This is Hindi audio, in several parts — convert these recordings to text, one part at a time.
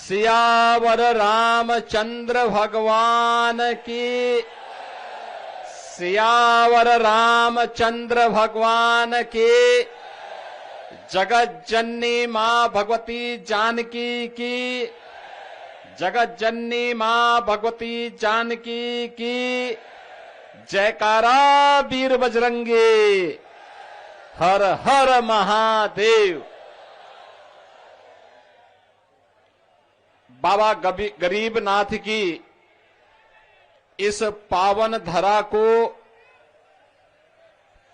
सियावर रामचंद्र भगवान की, सियावर रामचंद्र भगवान की। जगत जननी मां भगवती जानकी की, जगत जननी मां भगवती जानकी की। जयकारा वीर बजरंगी, हर हर महादेव। बाबा गरीबनाथ की इस पावन धरा को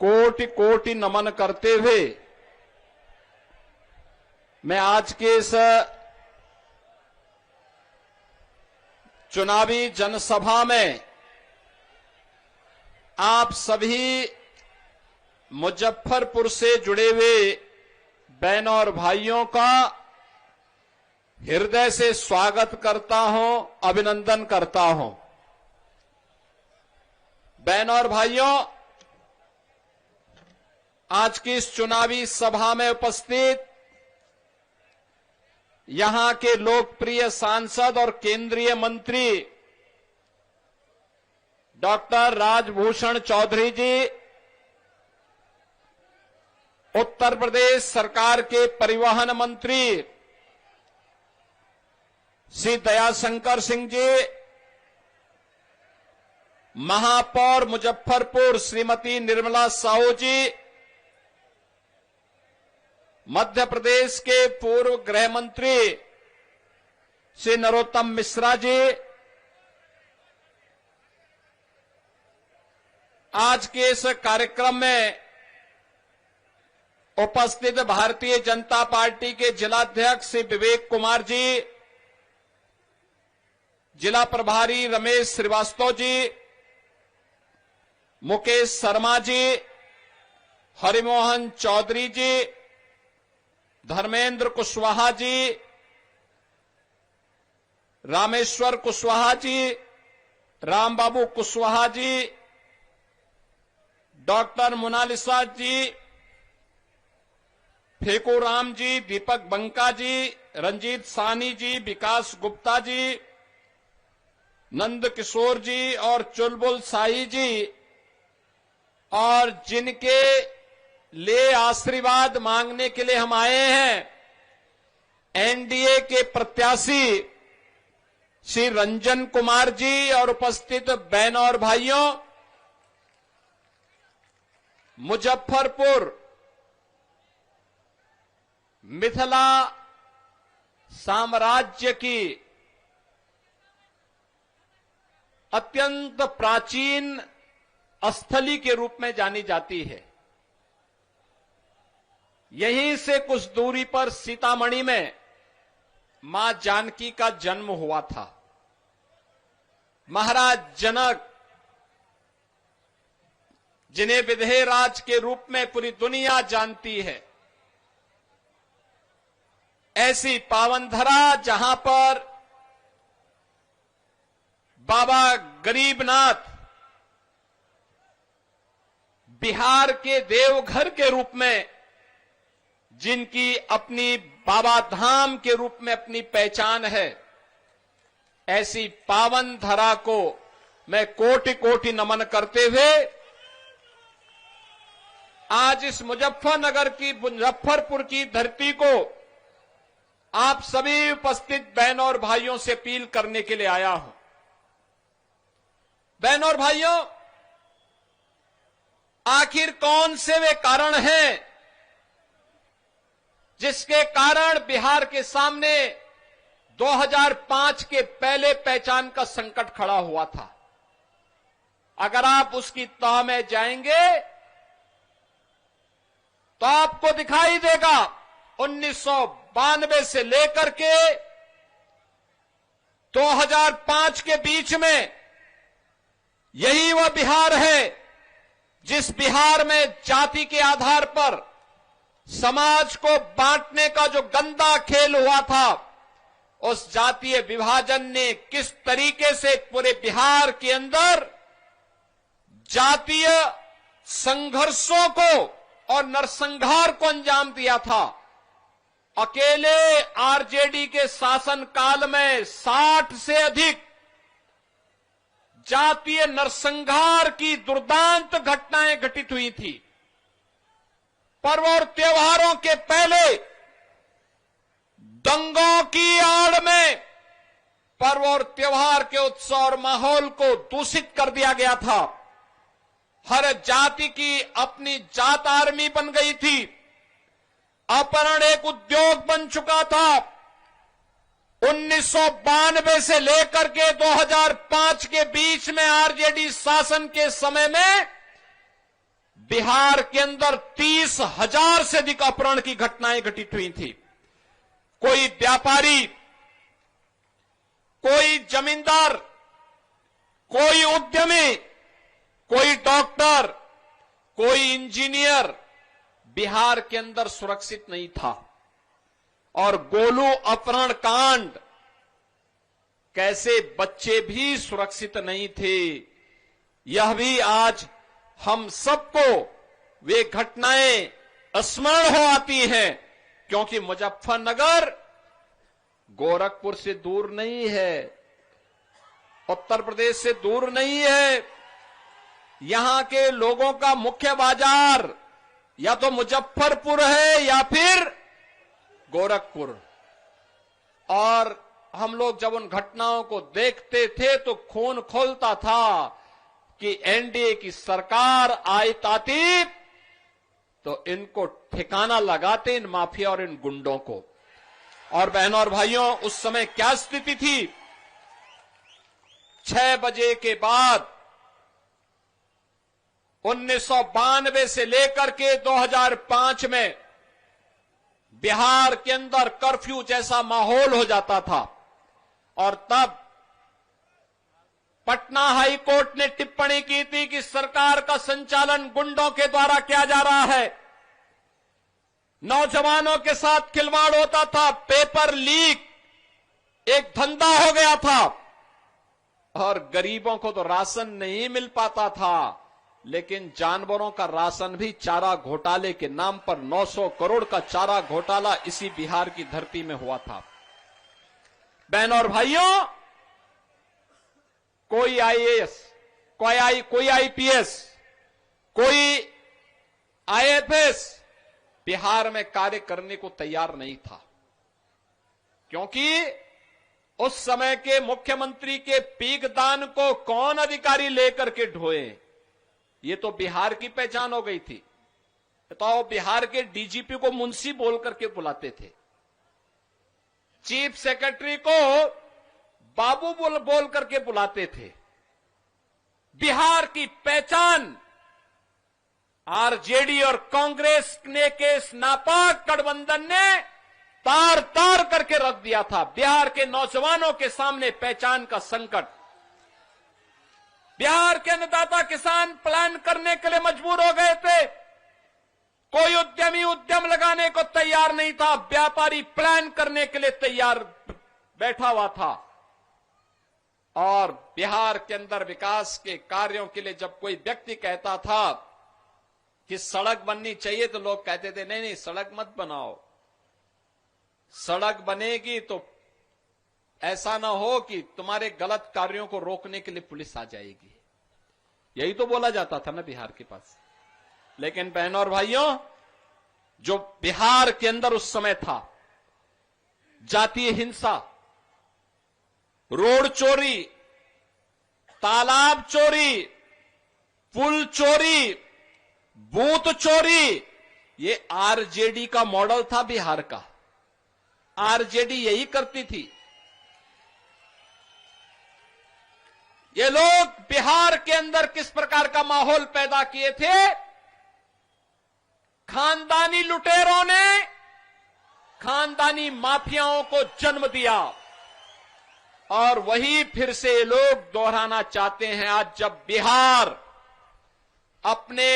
कोटि कोटि नमन करते हुए मैं आज के इस चुनावी जनसभा में आप सभी मुजफ्फरपुर से जुड़े हुए बहनों और भाइयों का हृदय से स्वागत करता हूं, अभिनंदन करता हूं। बहनों और भाइयों, आज की इस चुनावी सभा में उपस्थित यहां के लोकप्रिय सांसद और केंद्रीय मंत्री डॉक्टर राजभूषण चौधरी जी, उत्तर प्रदेश सरकार के परिवहन मंत्री श्री दयाशंकर सिंह जी, महापौर मुजफ्फरपुर श्रीमती निर्मला साहू जी, मध्य प्रदेश के पूर्व गृह मंत्री श्री नरोत्तम मिश्रा जी, आज के इस कार्यक्रम में उपस्थित भारतीय जनता पार्टी के जिलाध्यक्ष श्री विवेक कुमार जी, जिला प्रभारी रमेश श्रीवास्तव जी, मुकेश शर्मा जी, हरिमोहन चौधरी जी, धर्मेंद्र कुशवाहा जी, रामेश्वर कुशवाहा जी, रामबाबू कुशवाहा जी, डॉक्टर मोनालिसा जी, फेकूराम जी, दीपक बंका जी, रंजीत सानी जी, विकास गुप्ता जी, नंद किशोर जी और चुलबुल साई जी, और जिनके लिए आशीर्वाद मांगने के लिए हम आए हैं, एनडीए के प्रत्याशी श्री रंजन कुमार जी और उपस्थित बहनों और भाइयों, मुजफ्फरपुर मिथिला साम्राज्य की अत्यंत प्राचीन स्थली के रूप में जानी जाती है। यहीं से कुछ दूरी पर सीतामढ़ी में मां जानकी का जन्म हुआ था। महाराज जनक, जिन्हें विधेय राज के रूप में पूरी दुनिया जानती है, ऐसी पावन धरा जहां पर बाबा गरीबनाथ बिहार के देवघर के रूप में, जिनकी अपनी बाबा धाम के रूप में अपनी पहचान है, ऐसी पावन धरा को मैं कोटि कोटि नमन करते हुए आज इस मुजफ्फरपुर की धरती को आप सभी उपस्थित बहनों और भाइयों से अपील करने के लिए आया हूं। बहनों और भाइयों, आखिर कौन से वे कारण हैं जिसके कारण बिहार के सामने 2005 के पहले पहचान का संकट खड़ा हुआ था? अगर आप उसकी तह में जाएंगे तो आपको दिखाई देगा 1992 से लेकर के 2005 के बीच में यही वह बिहार है जिस बिहार में जाति के आधार पर समाज को बांटने का जो गंदा खेल हुआ था, उस जातीय विभाजन ने किस तरीके से पूरे बिहार के अंदर जातीय संघर्षों को और नरसंहार को अंजाम दिया था। अकेले आरजेडी के शासनकाल में 60 से अधिक जातीय नरसंहार की दुर्दांत घटनाएं घटित हुई थी। पर्व और त्योहारों के पहले दंगों की आड़ में पर्व और त्योहार के उत्सव और माहौल को दूषित कर दिया गया था। हर जाति की अपनी जात आर्मी बन गई थी। अपहरण एक उद्योग बन चुका था। 1992 से लेकर के 2005 के बीच में आरजेडी शासन के समय में बिहार के अंदर 30,000 से अधिक अपहरण की घटनाएं घटित हुई थी। कोई व्यापारी, कोई जमींदार, कोई उद्यमी, कोई डॉक्टर, कोई इंजीनियर बिहार के अंदर सुरक्षित नहीं था। और गोलू अपहरण कांड, कैसे बच्चे भी सुरक्षित नहीं थे, यह भी आज हम सबको वे घटनाएं स्मरण हो आती हैं। क्योंकि मुजफ्फरनगर गोरखपुर से दूर नहीं है, उत्तर प्रदेश से दूर नहीं है। यहां के लोगों का मुख्य बाजार या तो मुजफ्फरपुर है या फिर गोरखपुर। और हम लोग जब उन घटनाओं को देखते थे तो खून खौलता था कि एनडीए की सरकार आती तो इनको ठिकाना लगाते, इन माफिया और इन गुंडों को। और बहनों और भाइयों, उस समय क्या स्थिति थी? 6 बजे के बाद 1992 से लेकर के 2005 में बिहार के अंदर कर्फ्यू जैसा माहौल हो जाता था। और तब पटना हाई कोर्ट ने टिप्पणी की थी कि सरकार का संचालन गुंडों के द्वारा किया जा रहा है। नौजवानों के साथ खिलवाड़ होता था, पेपर लीक एक धंधा हो गया था। और गरीबों को तो राशन नहीं मिल पाता था, लेकिन जानवरों का राशन भी चारा घोटाले के नाम पर 900 करोड़ का चारा घोटाला इसी बिहार की धरती में हुआ था। बहनों और भाइयों, कोई आईएएस, कोई आईपीएस, कोई आईएफएस बिहार में कार्य करने को तैयार नहीं था। क्योंकि उस समय के मुख्यमंत्री के पीकदान को कौन अधिकारी लेकर के ढोए, ये तो बिहार की पहचान हो गई थी। तो बिहार के डीजीपी को मुंशी बोल करके बुलाते थे, चीफ सेक्रेटरी को बाबू बोल करके बुलाते थे। बिहार की पहचान आरजेडी और कांग्रेस ने के इस नापाक गठबंधन ने तार तार करके रख दिया था। बिहार के नौजवानों के सामने पहचान का संकट। बिहार के अन्नदाता किसान प्लान करने के लिए मजबूर हो गए थे। कोई उद्यमी उद्यम लगाने को तैयार नहीं था। व्यापारी प्लान करने के लिए तैयार बैठा हुआ था। और बिहार के अंदर विकास के कार्यों के लिए जब कोई व्यक्ति कहता था कि सड़क बननी चाहिए, तो लोग कहते थे नहीं नहीं, सड़क मत बनाओ। सड़क बनेगी तो ऐसा ना हो कि तुम्हारे गलत कार्यों को रोकने के लिए पुलिस आ जाएगी। यही तो बोला जाता था ना बिहार के पास। लेकिन बहनों और भाइयों, जो बिहार के अंदर उस समय था, जातीय हिंसा, रोड चोरी, तालाब चोरी, पुल चोरी, बूथ चोरी, ये आरजेडी का मॉडल था बिहार का। आरजेडी यही करती थी। ये लोग बिहार के अंदर किस प्रकार का माहौल पैदा किए थे? खानदानी लुटेरों ने खानदानी माफियाओं को जन्म दिया। और वही फिर से ये लोग दोहराना चाहते हैं। आज जब बिहार अपने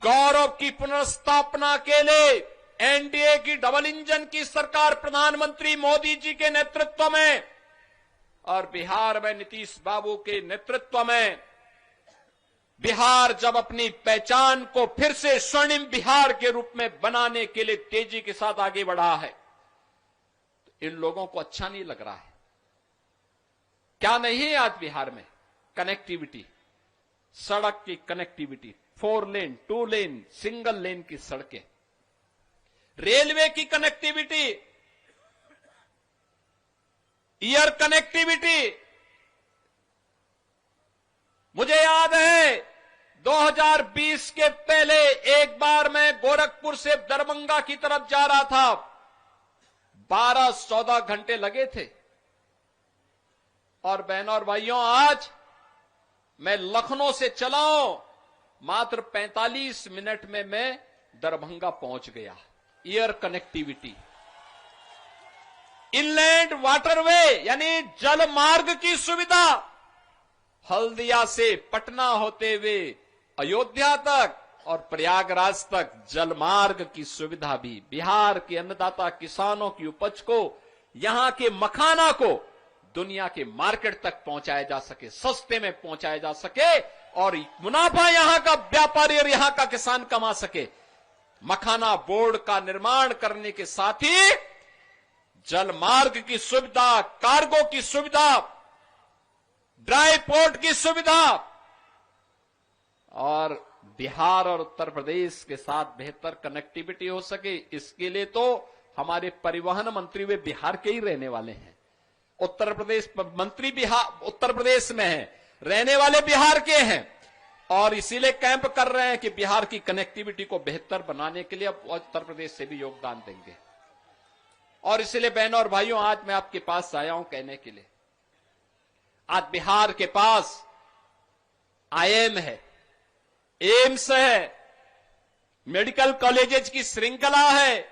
गौरव की पुनर्स्थापना के लिए एनडीए की डबल इंजन की सरकार प्रधानमंत्री मोदी जी के नेतृत्व में और बिहार में नीतीश बाबू के नेतृत्व में बिहार जब अपनी पहचान को फिर से स्वर्णिम बिहार के रूप में बनाने के लिए तेजी के साथ आगे बढ़ा है, तो इन लोगों को अच्छा नहीं लग रहा है। क्या नहीं है आज बिहार में? कनेक्टिविटी, सड़क की कनेक्टिविटी, 4 लेन, 2 लेन, सिंगल लेन की सड़कें, रेलवे की कनेक्टिविटी, एयर कनेक्टिविटी। मुझे याद है 2020 के पहले एक बार मैं गोरखपुर से दरभंगा की तरफ जा रहा था, 12-14 घंटे लगे थे। और बहनों और भाइयों, आज मैं लखनऊ से चला हूं, मात्र 45 मिनट में मैं दरभंगा पहुंच गया। एयर कनेक्टिविटी, इनलैंड वाटरवे यानी जल मार्ग की सुविधा, हल्दिया से पटना होते हुए अयोध्या तक और प्रयागराज तक जलमार्ग की सुविधा भी। बिहार के अन्नदाता किसानों की उपज को, यहां के मखाना को दुनिया के मार्केट तक पहुंचाया जा सके, सस्ते में पहुंचाया जा सके और मुनाफा यहां का व्यापारी और यहां का किसान कमा सके। मखाना बोर्ड का निर्माण करने के साथ ही जलमार्ग की सुविधा, कार्गो की सुविधा, ड्राई पोर्ट की सुविधा, और बिहार और उत्तर प्रदेश के साथ बेहतर कनेक्टिविटी हो सके, इसके लिए तो हमारे परिवहन मंत्री वे बिहार के ही रहने वाले हैं। उत्तर प्रदेश मंत्री बिहार उत्तर प्रदेश में है, रहने वाले बिहार के हैं, और इसीलिए कैंप कर रहे हैं कि बिहार की कनेक्टिविटी को बेहतर बनाने के लिए अब उत्तर प्रदेश से भी योगदान देंगे। और इसलिए बहनों और भाइयों, आज मैं आपके पास आया हूं कहने के लिए, आज बिहार के पास आईएम है, एम्स है, मेडिकल कॉलेजेस की श्रृंखला है,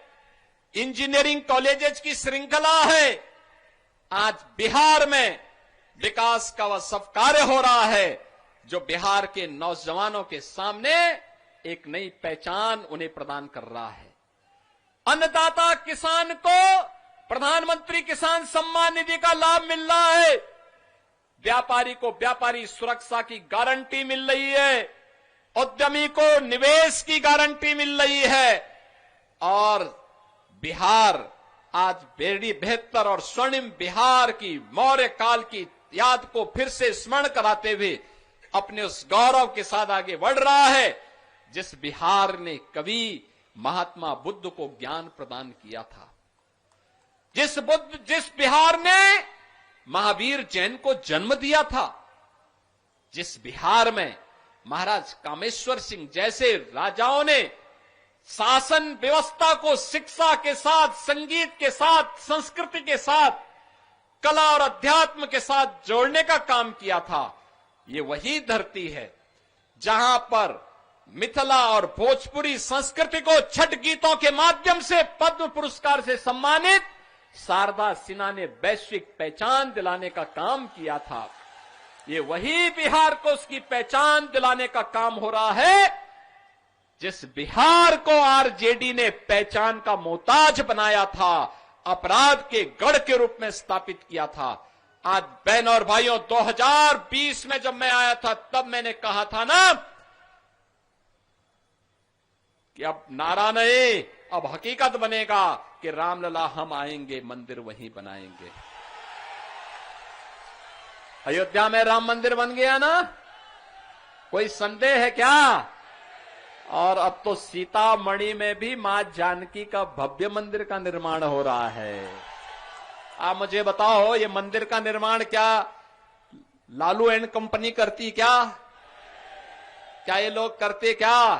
इंजीनियरिंग कॉलेजेस की श्रृंखला है। आज बिहार में विकास का वह सब कार्य हो रहा है जो बिहार के नौजवानों के सामने एक नई पहचान उन्हें प्रदान कर रहा है। अन्नदाता किसान को प्रधानमंत्री किसान सम्मान निधि का लाभ मिल रहा है, व्यापारी को व्यापारी सुरक्षा की गारंटी मिल रही है, उद्यमी को निवेश की गारंटी मिल रही है, और बिहार आज बेहतर और स्वर्णिम बिहार की मौर्य काल की याद को फिर से स्मरण कराते हुए अपने उस गौरव के साथ आगे बढ़ रहा है जिस बिहार ने कभी महात्मा बुद्ध को ज्ञान प्रदान किया था, जिस बिहार ने महावीर जैन को जन्म दिया था, जिस बिहार में महाराज कामेश्वर सिंह जैसे राजाओं ने शासन व्यवस्था को शिक्षा के साथ, संगीत के साथ, संस्कृति के साथ, कला और अध्यात्म के साथ जोड़ने का काम किया था। ये वही धरती है जहां पर मिथिला और भोजपुरी संस्कृति को छठ गीतों के माध्यम से पद्म पुरस्कार से सम्मानित शारदा सिन्हा ने वैश्विक पहचान दिलाने का काम किया था। ये वही बिहार को उसकी पहचान दिलाने का काम हो रहा है जिस बिहार को आरजेडी ने पहचान का मोहताज बनाया था, अपराध के गढ़ के रूप में स्थापित किया था। आज बहनों और भाइयों, 2020 में जब मैं आया था तब मैंने कहा था ना कि अब नारा नहीं, अब हकीकत बनेगा कि रामलला हम आएंगे, मंदिर वहीं बनाएंगे। अयोध्या में राम मंदिर बन गया ना, कोई संदेह है क्या? और अब तो सीतामढ़ी में भी मां जानकी का भव्य मंदिर का निर्माण हो रहा है। आप मुझे बताओ, ये मंदिर का निर्माण क्या लालू एंड कंपनी करती क्या? क्या ये लोग करते क्या?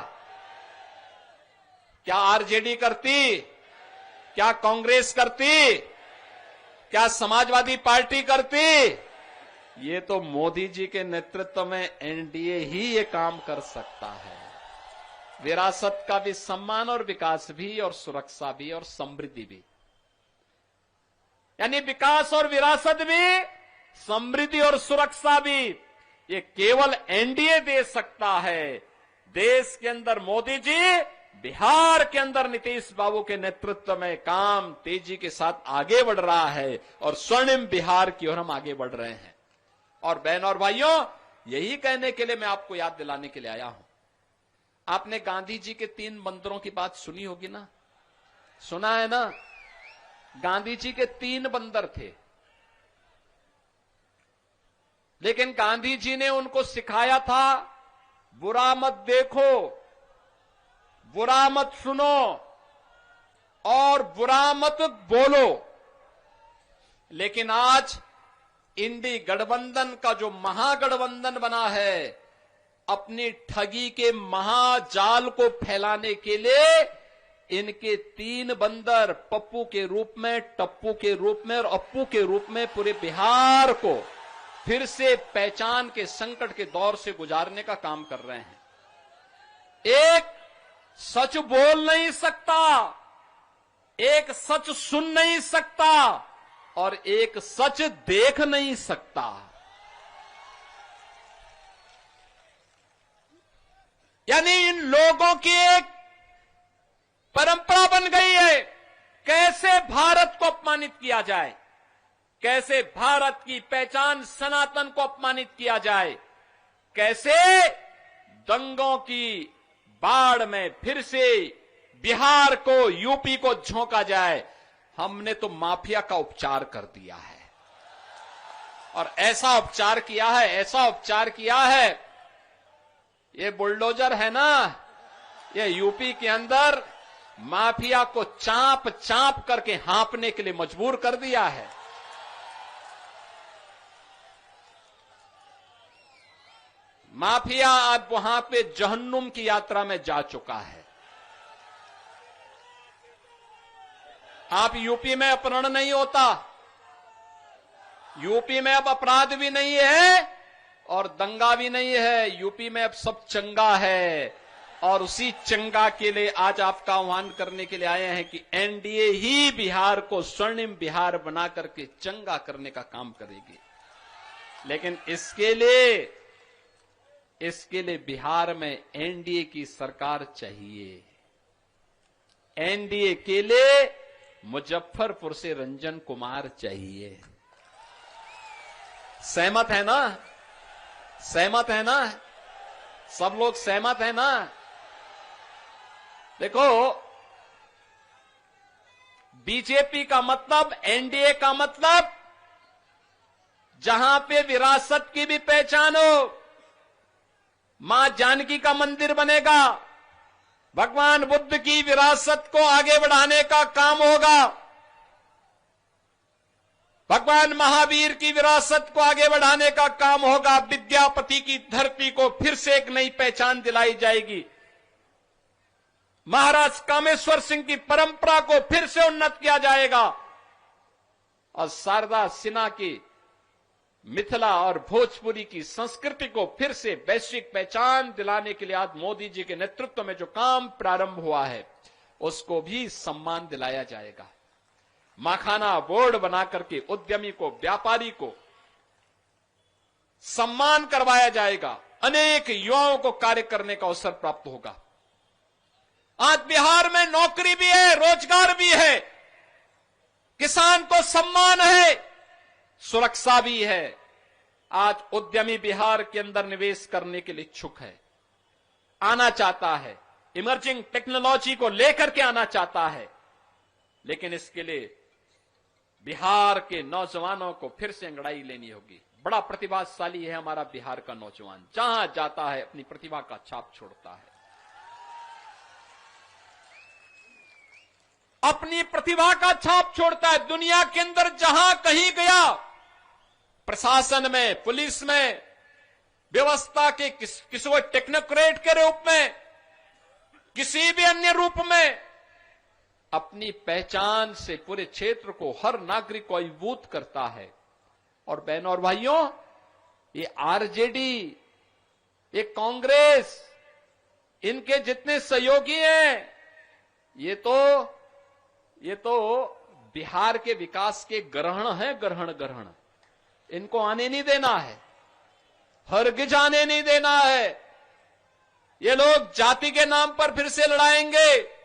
क्या आरजेडी करती? क्या कांग्रेस करती? क्या समाजवादी पार्टी करती? ये तो मोदी जी के नेतृत्व में एनडीए ही ये काम कर सकता है। विरासत का भी सम्मान और विकास भी और सुरक्षा भी और समृद्धि भी, यानी विकास और विरासत भी, समृद्धि और सुरक्षा भी, ये केवल एनडीए दे सकता है। देश के अंदर मोदी जी, बिहार के अंदर नीतीश बाबू के नेतृत्व में काम तेजी के साथ आगे बढ़ रहा है और स्वर्णिम बिहार की ओर हम आगे बढ़ रहे हैं। और बहनों और भाइयों, यही कहने के लिए मैं आपको याद दिलाने के लिए आया हूं। आपने गांधी जी के 3 बंदरों की बात सुनी होगी ना, सुना है ना? गांधी जी के 3 बंदर थे, लेकिन गांधी जी ने उनको सिखाया था बुरा मत देखो, बुरा मत सुनो और बुरा मत बोलो। लेकिन आज इंडी गठबंधन का जो महागठबंधन बना है, अपनी ठगी के महाजाल को फैलाने के लिए इनके 3 बंदर पप्पू के रूप में, टप्पू के रूप में और अप्पू के रूप में पूरे बिहार को फिर से पहचान के संकट के दौर से गुजारने का काम कर रहे हैं। एक सच बोल नहीं सकता, एक सच सुन नहीं सकता और एक सच देख नहीं सकता। यानी इन लोगों की एक परंपरा बन गई है, कैसे भारत को अपमानित किया जाए, कैसे भारत की पहचान सनातन को अपमानित किया जाए, कैसे दंगों की बाढ़ में फिर से बिहार को, यूपी को झोंका जाए। हमने तो माफिया का उपचार कर दिया है और ऐसा उपचार किया है, ऐसा उपचार किया है। ये बुलडोजर है ना, ये यूपी के अंदर माफिया को चांप चांप करके हाँपने के लिए मजबूर कर दिया है। माफिया अब वहां पे जहन्नुम की यात्रा में जा चुका है। आप यूपी में अपहरण नहीं होता, यूपी में अब अपराध भी नहीं है और दंगा भी नहीं है, यूपी में अब सब चंगा है। और उसी चंगा के लिए आज आपका आह्वान करने के लिए आए हैं कि एनडीए ही बिहार को स्वर्णिम बिहार बना करके चंगा करने का काम करेगी। लेकिन इसके लिए बिहार में एनडीए की सरकार चाहिए। एनडीए के लिए मुजफ्फरपुर से रंजन कुमार चाहिए। सहमत है ना? सहमत है ना? सब लोग सहमत है ना? देखो, बीजेपी का मतलब, एनडीए का मतलब, जहां पे विरासत की भी पहचान हो, मां जानकी का मंदिर बनेगा, भगवान बुद्ध की विरासत को आगे बढ़ाने का काम होगा, भगवान महावीर की विरासत को आगे बढ़ाने का काम होगा, विद्यापति की धरती को फिर से एक नई पहचान दिलाई जाएगी, महाराज कामेश्वर सिंह की परंपरा को फिर से उन्नत किया जाएगा और शारदा सिन्हा की मिथिला और भोजपुरी की संस्कृति को फिर से वैश्विक पहचान दिलाने के लिए आज मोदी जी के नेतृत्व में जो काम प्रारंभ हुआ है उसको भी सम्मान दिलाया जाएगा। माखाना बोर्ड बना करके उद्यमी को, व्यापारी को सम्मान करवाया जाएगा, अनेक युवाओं को कार्य करने का अवसर प्राप्त होगा। आज बिहार में नौकरी भी है, रोजगार भी है, किसान को सम्मान है, सुरक्षा भी है। आज उद्यमी बिहार के अंदर निवेश करने के लिए इच्छुक है, आना चाहता है, इमर्जिंग टेक्नोलॉजी को लेकर के आना चाहता है। लेकिन इसके लिए बिहार के नौजवानों को फिर से अंगड़ाई लेनी होगी। बड़ा प्रतिभाशाली है हमारा बिहार का नौजवान, जहां जाता है अपनी प्रतिभा का छाप छोड़ता है, अपनी प्रतिभा का छाप छोड़ता है। दुनिया के अंदर जहां कहीं गया, प्रशासन में, पुलिस में, व्यवस्था के किसी वो टेक्नोक्रेट के रूप में, किसी भी अन्य रूप में अपनी पहचान से पूरे क्षेत्र को, हर नागरिक को अभिभूत करता है। और बहनों और भाइयों, ये आरजेडी, ये कांग्रेस, इनके जितने सहयोगी हैं, ये तो बिहार के विकास के ग्रहण हैं, ग्रहण। इनको आने नहीं देना है, हरगिज आने नहीं देना है। ये लोग जाति के नाम पर फिर से लड़ाएंगे,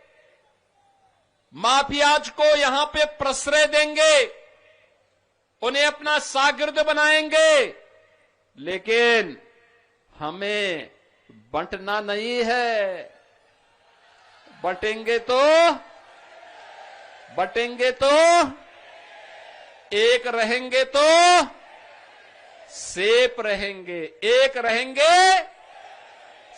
माफियाज को यहां पे प्रश्रय देंगे, उन्हें अपना शागिर्द बनाएंगे। लेकिन हमें बंटना नहीं है। बटेंगे तो एक रहेंगे तो सेफ रहेंगे, एक रहेंगे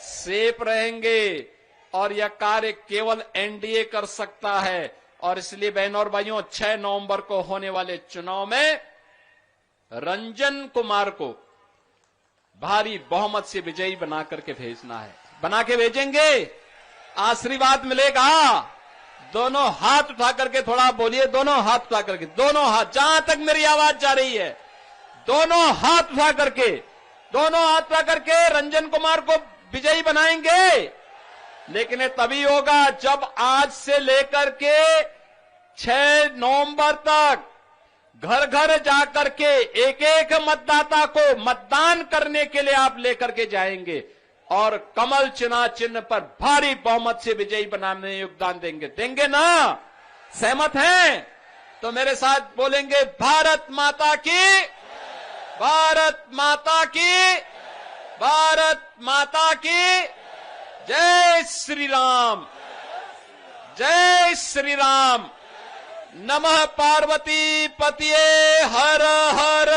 सेफ रहेंगे। और यह कार्य केवल एनडीए कर सकता है। और इसलिए बहनों और भाइयों, 6 नवंबर को होने वाले चुनाव में रंजन कुमार को भारी बहुमत से विजयी बना करके भेजना है। बना के भेजेंगे, आशीर्वाद मिलेगा। दोनों हाथ उठा करके थोड़ा बोलिए, दोनों हाथ उठा करके, दोनों हाथ, जहां तक मेरी आवाज जा रही है, दोनों हाथ उठा करके रंजन कुमार को विजयी बनाएंगे। लेकिन ये तभी होगा जब आज से लेकर के 6 नवंबर तक घर घर जाकर के एक एक मतदाता को मतदान करने के लिए आप लेकर के जाएंगे और कमल चुनाव चिन्ह पर भारी बहुमत से विजयी बनाने में योगदान देंगे ना? सहमत हैं? तो मेरे साथ बोलेंगे, भारत माता की, भारत माता की, भारत माता की जय श्री राम, जय श्री राम। नमः पार्वती पतिये हर हर